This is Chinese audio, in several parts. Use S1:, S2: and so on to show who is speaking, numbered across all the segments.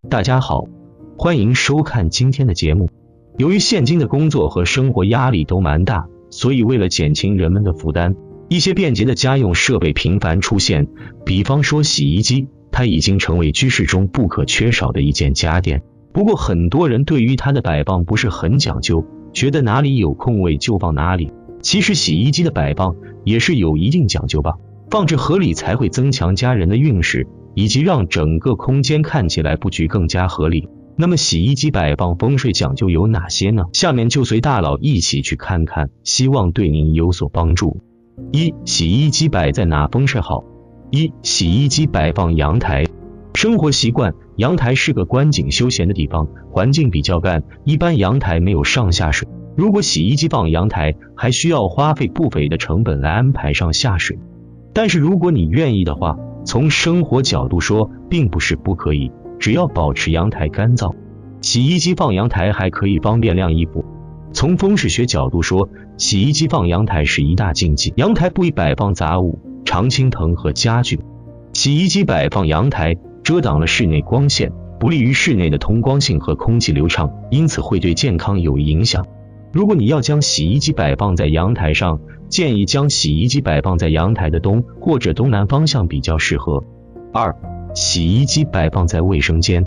S1: 大家好，欢迎收看今天的节目。由于现今的工作和生活压力都蛮大，所以为了减轻人们的负担，一些便捷的家用设备频繁出现，比方说洗衣机，它已经成为居室中不可缺少的一件家电。不过很多人对于它的摆放不是很讲究，觉得哪里有空位就放哪里。其实洗衣机的摆放也是有一定讲究吧，放置合理才会增强家人的运势，以及让整个空间看起来布局更加合理。那么洗衣机摆放风水讲究有哪些呢？下面就随大佬一起去看看，希望对您有所帮助。一、洗衣机摆在哪风水好？一、洗衣机摆放阳台。生活习惯，阳台是个观景休闲的地方，环境比较干，一般阳台没有上下水。如果洗衣机放阳台，还需要花费不菲的成本来安排上下水。但是如果你愿意的话，从生活角度说，并不是不可以，只要保持阳台干燥。洗衣机放阳台还可以方便晾衣服。从风水学角度说，洗衣机放阳台是一大禁忌，阳台不宜摆放杂物、常青藤和家具。洗衣机摆放阳台，遮挡了室内光线，不利于室内的通光性和空气流畅，因此会对健康有影响。如果你要将洗衣机摆放在阳台上，建议将洗衣机摆放在阳台的东或者东南方向比较适合。二、洗衣机摆放在卫生间。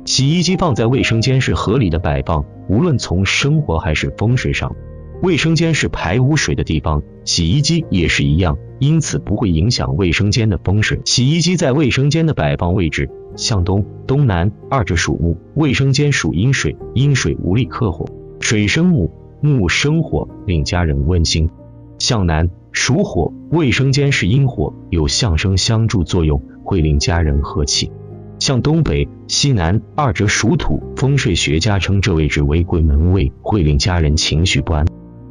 S1: 洗衣机放在卫生间是合理的摆放，无论从生活还是风水上。卫生间是排污水的地方，洗衣机也是一样，因此不会影响卫生间的风水。洗衣机在卫生间的摆放位置，向东、东南，二者属木，卫生间属阴水，阴水无力克火，水生木，木生火，令家人温馨。向南属火，卫生间是阴火，有相生相助作用，会令家人和气。向东北、西南，二者属土，风水学家称这位置为鬼门位，会令家人情绪不安。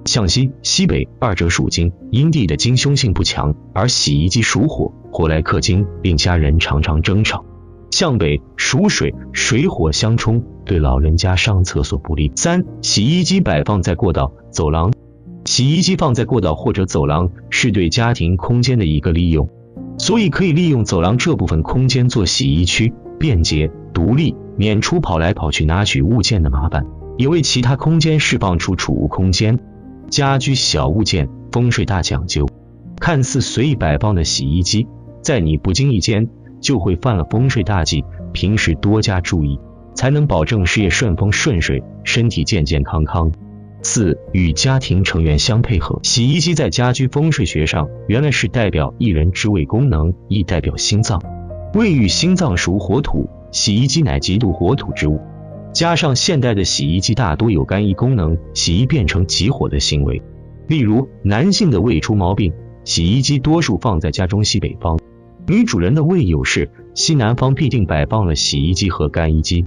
S1: 向西、西北，二者属金，阴地的金凶性不强，而洗衣机属火，火来克金，令家人常常争吵。向北属水，水火相冲，对老人家上厕所不利。三、洗衣机摆放在过道、走廊。洗衣机放在过道或者走廊，是对家庭空间的一个利用，所以可以利用走廊这部分空间做洗衣区，便捷、独立，免除跑来跑去拿取物件的麻烦，也为其他空间释放出储物空间。家居小物件，风水大讲究。看似随意摆放的洗衣机，在你不经意间就会犯了风水大忌，平时多加注意，才能保证事业顺风顺水，身体健健康康。四、与家庭成员相配合。洗衣机在家居风水学上，原来是代表一人之位功能，亦代表心脏。位与心脏属火土，洗衣机乃极度火土之物。加上现代的洗衣机大多有干衣功能，洗衣变成极火的行为。例如男性的胃出毛病，洗衣机多数放在家中西北方；女主人的胃有事，西南方必定摆放了洗衣机和干衣机。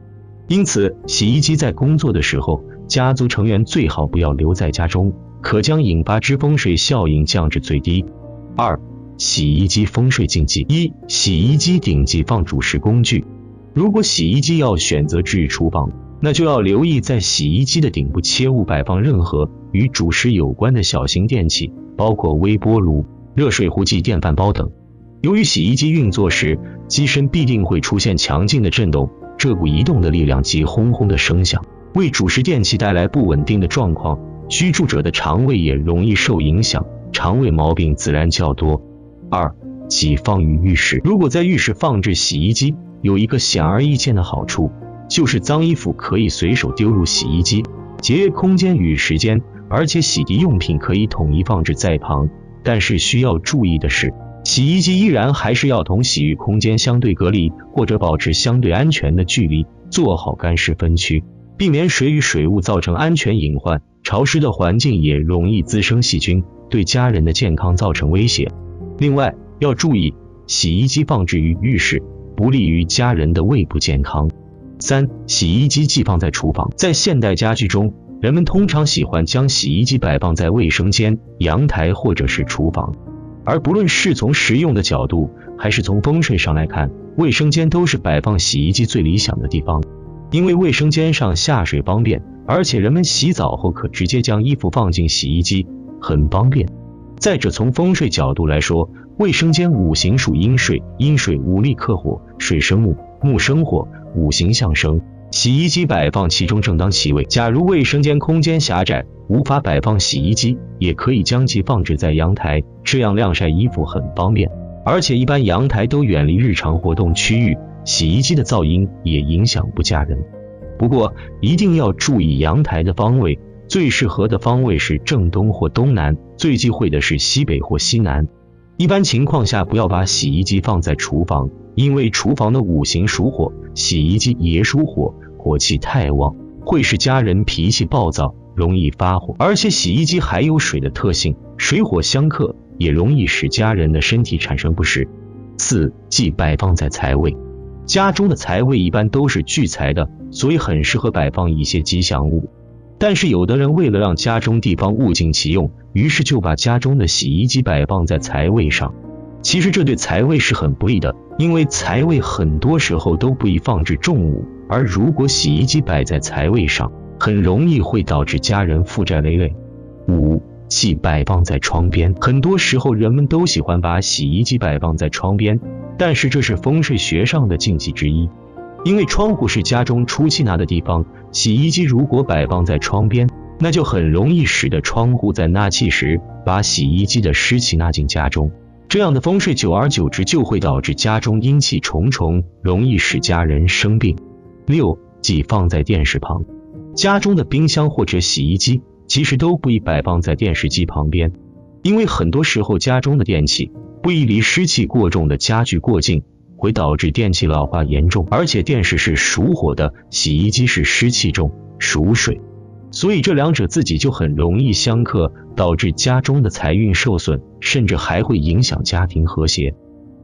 S1: 因此洗衣机在工作的时候，家族成员最好不要留在家中，可将引发之风水效应降至最低。二、洗衣机风水禁忌。一、洗衣机顶忌放主食工具。如果洗衣机要选择置于厨房，那就要留意在洗衣机的顶部切勿摆放任何与主食有关的小型电器，包括微波炉、热水壶及电饭煲等。由于洗衣机运作时，机身必定会出现强劲的震动，这股移动的力量及轰轰的声响，为主食电器带来不稳定的状况，居住者的肠胃也容易受影响，肠胃毛病自然较多。二、忌放于浴室。如果在浴室放置洗衣机，有一个显而易见的好处，就是脏衣服可以随手丢入洗衣机，节约空间与时间，而且洗涤用品可以统一放置在旁。但是需要注意的是，洗衣机依然还是要同洗浴空间相对隔离，或者保持相对安全的距离，做好干湿分区，避免水与水物造成安全隐患。潮湿的环境也容易滋生细菌，对家人的健康造成威胁。另外要注意，洗衣机放置于浴室，不利于家人的胃部健康。三、洗衣机忌放在厨房。在现代家居中，人们通常喜欢将洗衣机摆放在卫生间、阳台或者是厨房，而不论是从实用的角度还是从风水上来看，卫生间都是摆放洗衣机最理想的地方。因为卫生间上下水方便，而且人们洗澡后可直接将衣服放进洗衣机，很方便。再者，从风水角度来说，卫生间五行属阴水，阴水无力克火，水生木，木生火，五行相生，洗衣机摆放其中正当其位。假如卫生间空间狭窄，无法摆放洗衣机，也可以将其放置在阳台，这样晾晒衣服很方便。而且一般阳台都远离日常活动区域，洗衣机的噪音也影响不佳人。不过一定要注意阳台的方位，最适合的方位是正东或东南，最忌讳的是西北或西南。一般情况下不要把洗衣机放在厨房，因为厨房的五行属火，洗衣机也属火，火气太旺，会使家人脾气暴躁，容易发火。而且洗衣机还有水的特性，水火相克，也容易使家人的身体产生不适。4. 忌摆放在财位。家中的财位一般都是聚财的，所以很适合摆放一些吉祥物。但是有的人为了让家中地方物尽其用，于是就把家中的洗衣机摆放在财位上。其实这对财位是很不利的，因为财位很多时候都不宜放置重物，而如果洗衣机摆在财位上，很容易会导致家人负债累累。5. 忌摆放在窗边。很多时候人们都喜欢把洗衣机摆放在窗边，但是这是风水学上的禁忌之一。因为窗户是家中出气纳的地方，洗衣机如果摆放在窗边，那就很容易使得窗户在纳气时把洗衣机的湿气纳进家中，这样的风水久而久之就会导致家中阴气重重，容易使家人生病。6. 忌放在电视旁。家中的冰箱或者洗衣机其实都不宜摆放在电视机旁边，因为很多时候家中的电器不宜离湿气过重的家具过近，会导致电器老化严重。而且电视是属火的，洗衣机是湿气重，属水，所以这两者自己就很容易相克，导致家中的财运受损，甚至还会影响家庭和谐。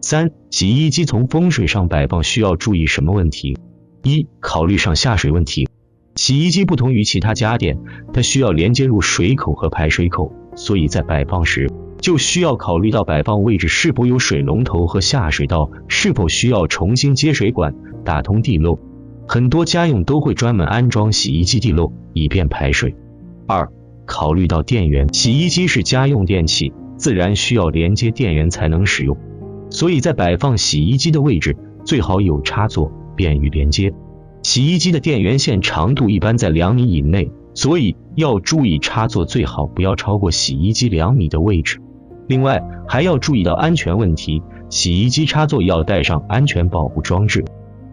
S1: 3. 洗衣机从风水上摆放需要注意什么问题？ 1. 考虑上下水问题。洗衣机不同于其他家电，它需要连接入水口和排水口，所以在摆放时就需要考虑到摆放位置是否有水龙头和下水道，是否需要重新接水管，打通地漏。很多家用都会专门安装洗衣机地漏，以便排水。2. 考虑到电源。洗衣机是家用电器，自然需要连接电源才能使用，所以在摆放洗衣机的位置最好有插座，便于连接。洗衣机的电源线长度一般在2米以内，所以要注意插座最好不要超过洗衣机2米的位置。另外还要注意到安全问题，洗衣机插座要带上安全保护装置。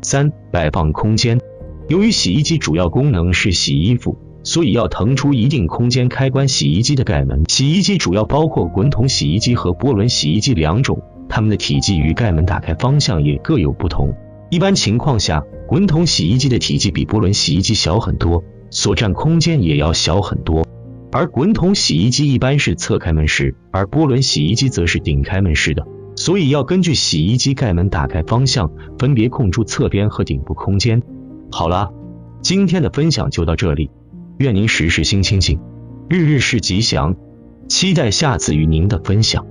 S1: 3. 摆放空间。由于洗衣机主要功能是洗衣服，所以要腾出一定空间开关洗衣机的盖门。洗衣机主要包括滚筒洗衣机和波轮洗衣机2种，它们的体积与盖门打开方向也各有不同。一般情况下，滚筒洗衣机的体积比波轮洗衣机小很多，所占空间也要小很多。而滚筒洗衣机一般是侧开门式，而波轮洗衣机则是顶开门式的，所以要根据洗衣机盖门打开方向，分别空出侧边和顶部空间。好了，今天的分享就到这里，愿您时时心清静，日日是吉祥，期待下次与您的分享。